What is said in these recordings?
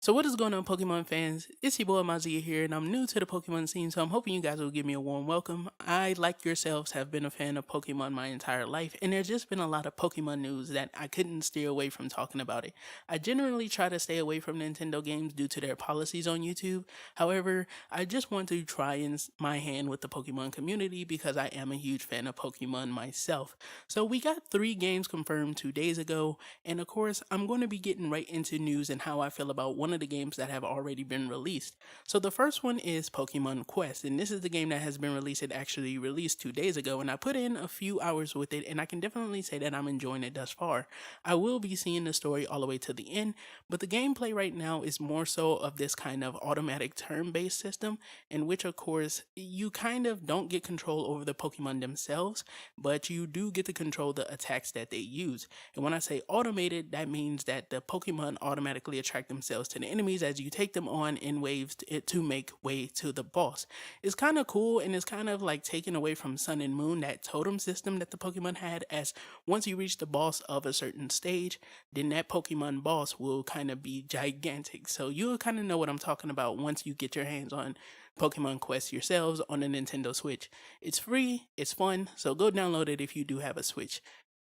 So what is going on, Pokemon fans? It's your boy Amaziah here, and I'm new to the Pokemon scene, so I'm hoping you guys will give me a warm welcome. I, like yourselves, have been a fan of Pokemon my entire life, and there's just been a lot of Pokemon news that I couldn't steer away from talking about it. I generally try to stay away from Nintendo games due to their policies on YouTube. However, I just want to try my hand with the Pokemon community because I am a huge fan of Pokemon myself. So we got 3 games confirmed 2 days ago, and of course, I'm going to be getting right into news and how I feel about one of the games that have already been released. So the first one is Pokemon Quest, and this is the game that has been released. It actually released 2 days ago, and I put in a few hours with it, and I can definitely say that I'm enjoying it thus far. I will be seeing the story all the way to the end, but the gameplay right now is more so of this kind of automatic turn-based system, in which of course you kind of don't get control over the Pokemon themselves, but you do get to control the attacks that they use. And when I say automated, that means that the Pokemon automatically attract themselves to the enemies as you take them on in waves to make way to the boss. It's kind of cool, and it's kind of like taken away from Sun and Moon, that totem system that the Pokemon had, as once you reach the boss of a certain stage, then that Pokemon boss will kind of be gigantic. So you'll kind of know what I'm talking about once you get your hands on Pokemon Quest yourselves on the Nintendo Switch. It's free, it's fun, so go download it if you do have a Switch.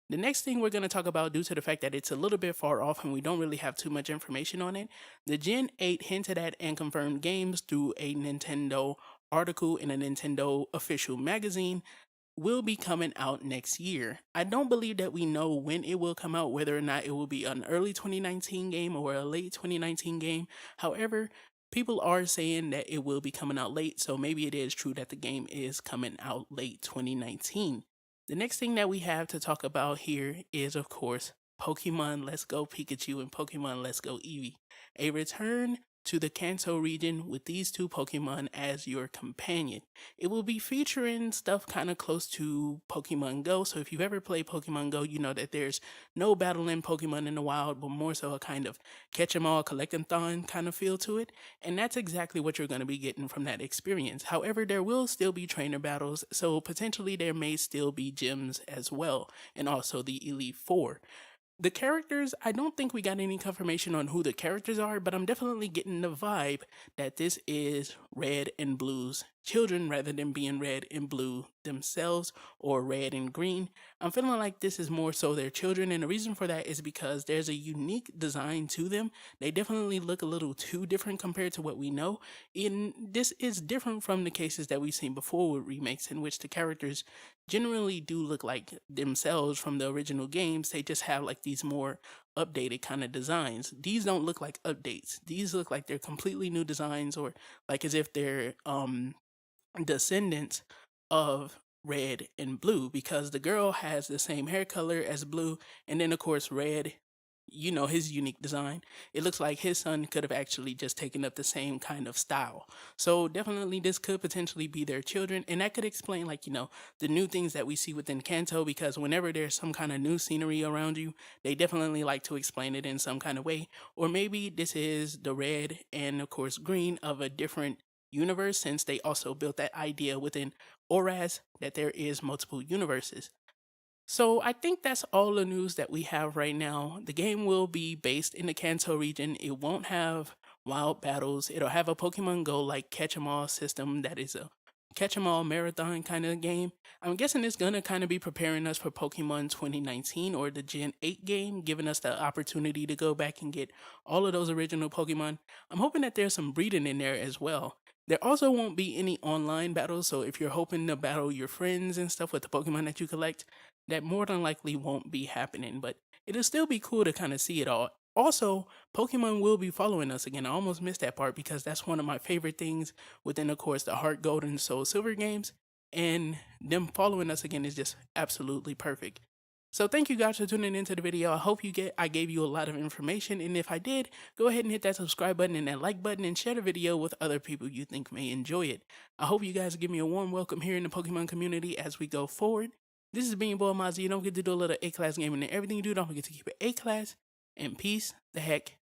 The next thing we're going to talk about, due to the fact that it's a little bit far off and we don't really have too much information on it, the Gen 8 hinted at and confirmed games through a Nintendo article in a Nintendo official magazine will be coming out next year. I don't believe that we know when it will come out, whether or not it will be an early 2019 game or a late 2019 game. However, people are saying that it will be coming out late, so maybe it is true that the game is coming out late 2019. The next thing that we have to talk about here is, of course, Pokemon Let's Go Pikachu and Pokemon Let's Go Eevee. A return to the Kanto region with these 2 Pokemon as your companion. It will be featuring stuff kind of close to Pokemon Go. So if you've ever played Pokemon Go, you know that there's no battling Pokemon in the wild, but more so a kind of catch 'em all, collect 'em thon kind of feel to it. And that's exactly what you're going to be getting from that experience. However, there will still be trainer battles, so potentially there may still be gyms as well, and also the Elite Four. The characters, I don't think we got any confirmation on who the characters are, but I'm definitely getting the vibe that this is Red and Blue's children rather than being Red and Blue themselves or Red and Green. I'm feeling like this is more so their children, and the reason for that is because there's a unique design to them. They definitely look a little too different compared to what we know. And this is different from the cases that we've seen before with remakes, in which the characters generally do look like themselves from the original games. They just have like these more updated kind of designs. These don't look like updates. These look like they're completely new designs, or like as if they're descendants of Red and Blue, because the girl has the same hair color as Blue, and then of course Red, you know, his unique design. It looks like his son could have actually just taken up the same kind of style. So definitely this could potentially be their children, and that could explain, like, you know, the new things that we see within Kanto, because whenever there's some kind of new scenery around you, they definitely like to explain it in some kind of way. Or maybe this is the Red and of course Green of a different universe, since they also built that idea within Oras that there is multiple universes. So I think that's all the news that we have right now. The game will be based in the Kanto region. It won't have wild battles. It'll have a Pokemon Go like catch 'em all system that is a catch 'em all marathon kind of game. I'm guessing it's gonna kind of be preparing us for Pokemon 2019 or the Gen 8 game, giving us the opportunity to go back and get all of those original Pokemon. I'm hoping that there's some breeding in there as well. There also won't be any online battles, so if you're hoping to battle your friends and stuff with the Pokemon that you collect, that more than likely won't be happening, but it'll still be cool to kind of see it all. Also, Pokemon will be following us again. I almost missed that part because that's one of my favorite things within, of course, the Heart Gold and Soul Silver games, and them following us again is just absolutely perfect. So thank you guys for tuning into the video. I hope I gave you a lot of information, and if I did, go ahead and hit that subscribe button and that like button and share the video with other people you think may enjoy it. I hope you guys give me a warm welcome here in the Pokemon community as we go forward. This is being Boy Amaziah. Don't forget to do a little A-class gaming, and everything you do, don't forget to keep it A-class, and peace the heck